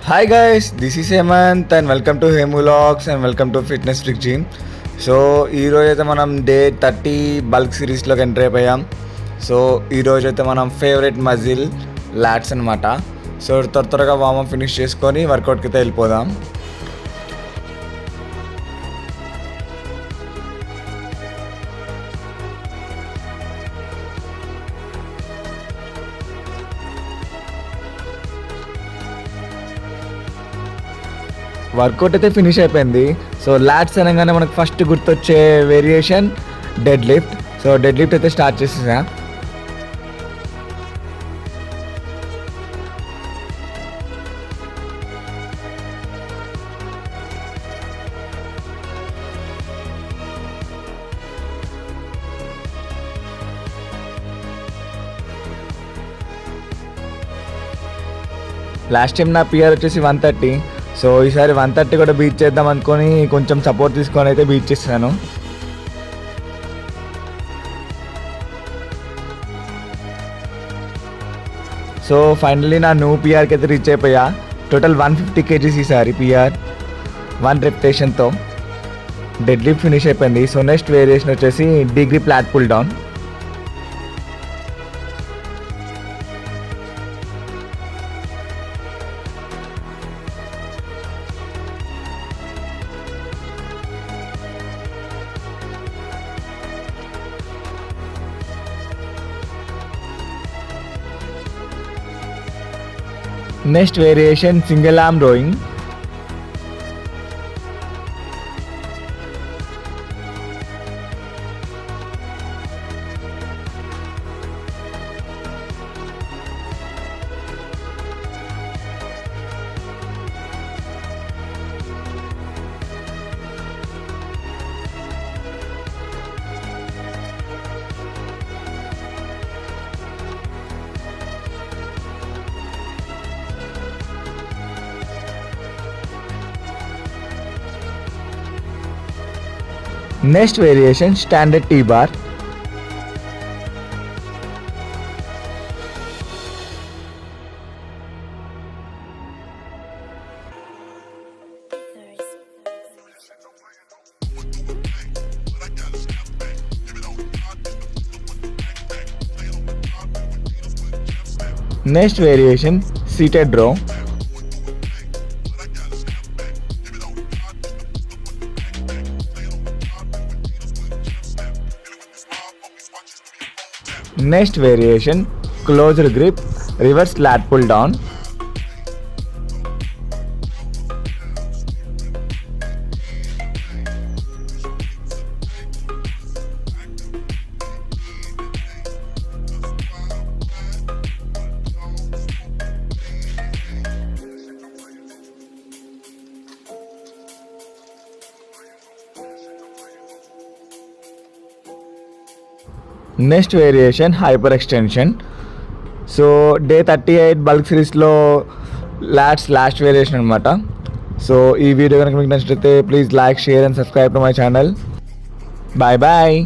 Hi guys, this is Hemant and welcome to Hemu Vlogs and welcome to Fitness Freak Gym. So ఈరోజు అయితే మనం day 30 bulk సిరీస్లోకి enter అయిపోయాం. So ఈరోజు అయితే మనం ఫేవరెట్ మజిల్ లాట్స్ అనమాట. సో త్వరగా వార్మప్ ఫినిష్ చేసుకొని వర్కౌట్కి అయితే వెళ్ళిపోదాం. వర్కౌట్ అయితే ఫినిష్ అయిపోయింది. సో లాట్స్ అనగానే మనకు ఫస్ట్ గుర్తొచ్చే variation dead lift. So dead lift అయితే స్టార్ట్ చేసేసా. లాస్ట్ టైం నా పిఆర్ వచ్చేసి 130. సో ఈసారి 130 కూడా బీట్ చేద్దాం అనుకొని కొంచెం సపోర్ట్ తీసుకొని అయితే బీట్ చేస్తాను. సో ఫైనల్లీ నా న్యూ పిఆర్కి అయితే రీచ్ అయిపోయా. టోటల్ 150 kgs ఈసారి పిఆర్ 1 రెప్యుటేషన్తో. డెడ్ లిఫ్ట్ ఫినిష్ అయిపోయింది. సో నెక్స్ట్ వేరియేషన్ వచ్చేసి degree plat pull down. Next variation single arm rowing. Next variation standard T bar. Next variation seated row. Next variation closed grip reverse lat pull down. Next variation hyperextension. So day 38 bulk సిరీస్లో lats last variation అనమాట. So ఈ video కనుక మీకు నచ్చితే please like, share and subscribe to my channel. Bye bye.